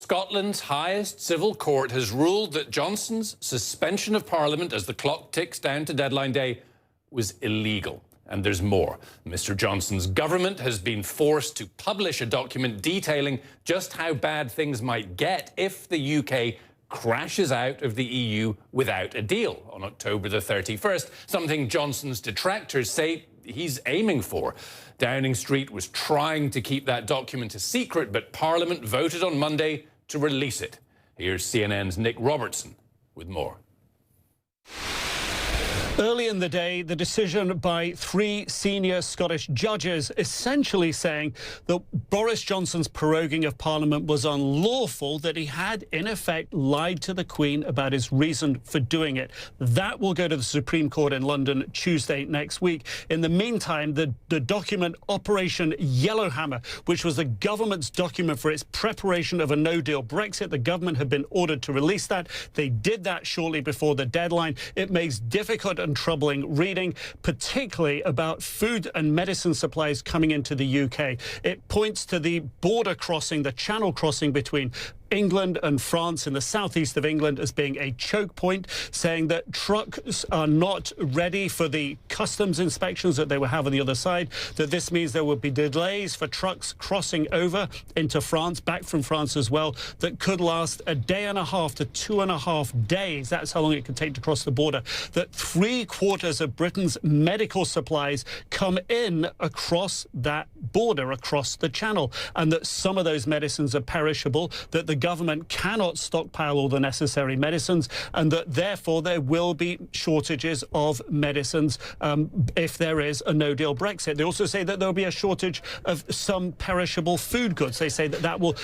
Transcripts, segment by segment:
Scotland's highest civil court has ruled that Johnson's suspension of Parliament as the clock ticks down to deadline day was illegal. And there's more. Mr. Johnson's government has been forced to publish a document detailing just how bad things might get if the UK crashes out of the EU without a deal on October the 31st, something Johnson's detractors say he's aiming for. Downing Street was trying to keep that document a secret, but Parliament voted on Monday to release it. Here's CNN's Nic Robertson with more. Early in the day, the decision by 3 senior Scottish judges essentially saying that Boris Johnson's proroguing of Parliament was unlawful, that he had, in effect, lied to the Queen about his reason for doing it. That will go to the Supreme Court in London Tuesday next week. In the meantime, the document Operation Yellowhammer, which was the government's document for its preparation of a no-deal Brexit, the government had been ordered to release that. They did that shortly before the deadline. It makes difficult and troubling reading, particularly about food and medicine supplies coming into the UK. It points to the border crossing, the channel crossing between England and France in the southeast of England as being a choke point, saying that trucks are not ready for the customs inspections that they will have on the other side, that this means there will be delays for trucks crossing over into France, back from France as well, that could last a day and a half to 2.5 days. That's how long it could take to cross the border. That 3/4 of Britain's medical supplies come in across that border, across the channel, and that some of those medicines are perishable, that the government cannot stockpile all the necessary medicines, and that therefore there will be shortages of medicines if there is a no-deal Brexit. They also say that there will be a shortage of some perishable food goods. They say that that will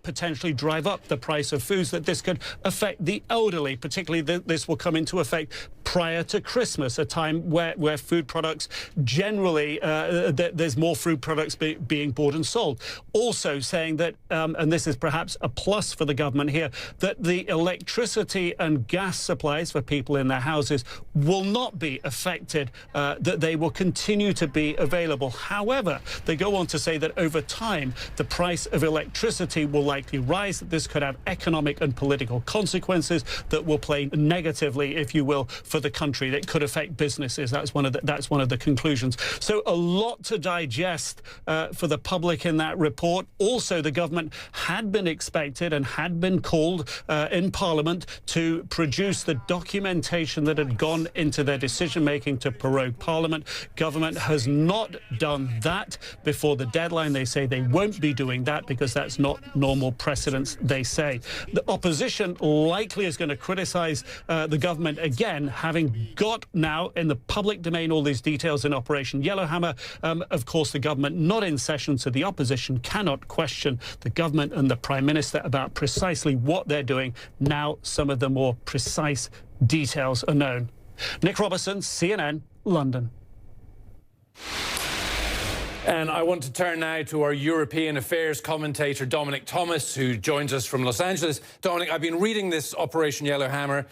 potentially drive up the price of foods, that this could affect the elderly, particularly this will come into effect prior to Christmas, a time where food products generally, there's more food products being bought and sold. Also saying that, and this is perhaps a plus for the government here, that the electricity and gas supplies for people in their houses will not be affected, that they will continue to be available. However, they go on to say that over time, the price of electricity will likely rise, that this could have economic and political consequences that will play negatively, if you will, for the country. That could affect businesses. That's one of the conclusions. So a lot to digest for the public in that report. Also, the government had been expected and had been called in Parliament to produce the documentation that had gone into their decision-making to prorogue Parliament. Government has not done that before the deadline. They say they won't be doing that because that's not normal precedence, they say. The opposition likely is going to criticise the government again, having got now in the public domain all these details in Operation Yellowhammer. Of course, the government not in session, so the opposition cannot question the government and the Prime Minister about precisely what they're doing. Now some of the more precise details are known. Nic Robertson, CNN, London. And I want to turn now to our European affairs commentator, Dominic Thomas, who joins us from Los Angeles. Dominic, I've been reading this Operation Yellowhammer.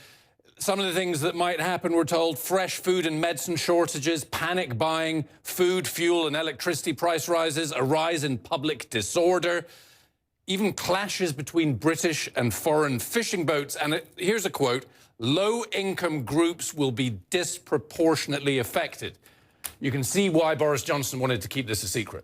Some of the things that might happen, we're told: fresh food and medicine shortages, panic buying, food, fuel and electricity price rises, a rise in public disorder, even clashes between British and foreign fishing boats. And here's a quote: low-income groups will be disproportionately affected. You can see why Boris Johnson wanted to keep this a secret.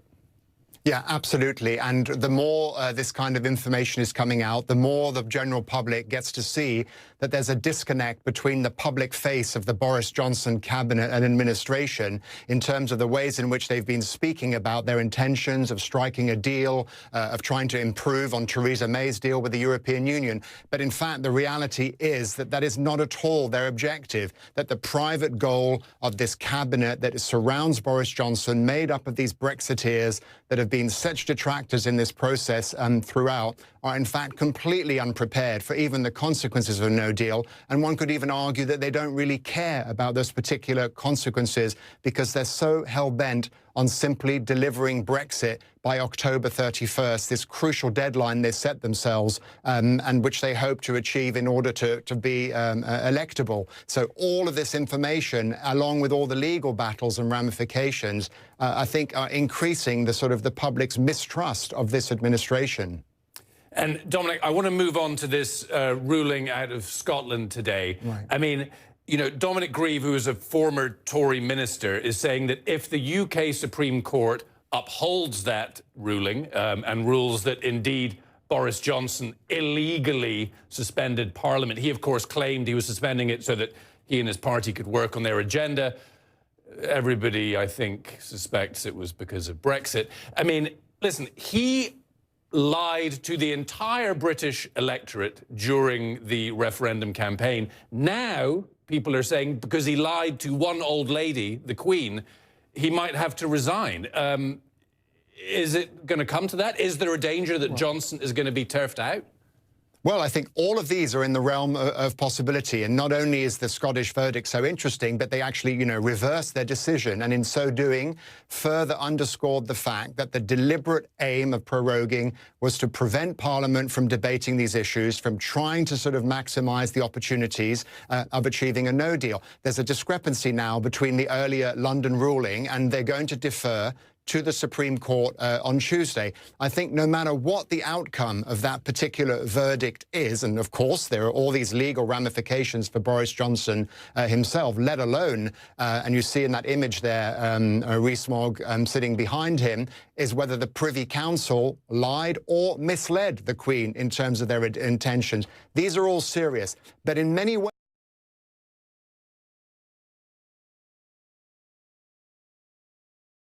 Yeah, absolutely. And the more this kind of information is coming out, the more the general public gets to see that there's a disconnect between the public face of the Boris Johnson cabinet and administration in terms of the ways in which they've been speaking about their intentions of striking a deal, of trying to improve on Theresa May's deal with the European Union. But in fact, the reality is that that is not at all their objective, that the private goal of this cabinet that surrounds Boris Johnson, made up of these Brexiteers that have been such detractors in this process throughout, are in fact completely unprepared for even the consequences of a no deal. And one could even argue that they don't really care about those particular consequences because they're so hell-bent on simply delivering Brexit by October 31st, this crucial deadline they set themselves and which they hope to achieve in order to be electable. So all of this information, along with all the legal battles and ramifications, I think are increasing the public's mistrust of this administration. And Dominic, I want to move on to this ruling out of Scotland today. Right. I mean, you know, Dominic Grieve, who is a former Tory minister, is saying that if the UK Supreme Court upholds that ruling and rules that indeed Boris Johnson illegally suspended Parliament, he of course claimed he was suspending it so that he and his party could work on their agenda. Everybody, I think, suspects it was because of Brexit. I mean, listen, he lied to the entire British electorate during the referendum campaign. Now, people are saying because he lied to one old lady, the Queen, he might have to resign. Is it going to come to that? Is there a danger that Johnson is going to be turfed out? Well, I think all of these are in the realm of possibility. And not only is the Scottish verdict so interesting, but they actually, you know, reversed their decision. And in so doing, further underscored the fact that the deliberate aim of proroguing was to prevent Parliament from debating these issues, from trying to sort of maximise the opportunities of achieving a no deal. There's a discrepancy now between the earlier London ruling, and they're going to defer to the Supreme Court on Tuesday. I think no matter what the outcome of that particular verdict is, and of course there are all these legal ramifications for Boris Johnson himself, let alone, and you see in that image there, Rees-Mogg sitting behind him, is whether the Privy Council lied or misled the Queen in terms of their intentions. These are all serious, but in many ways,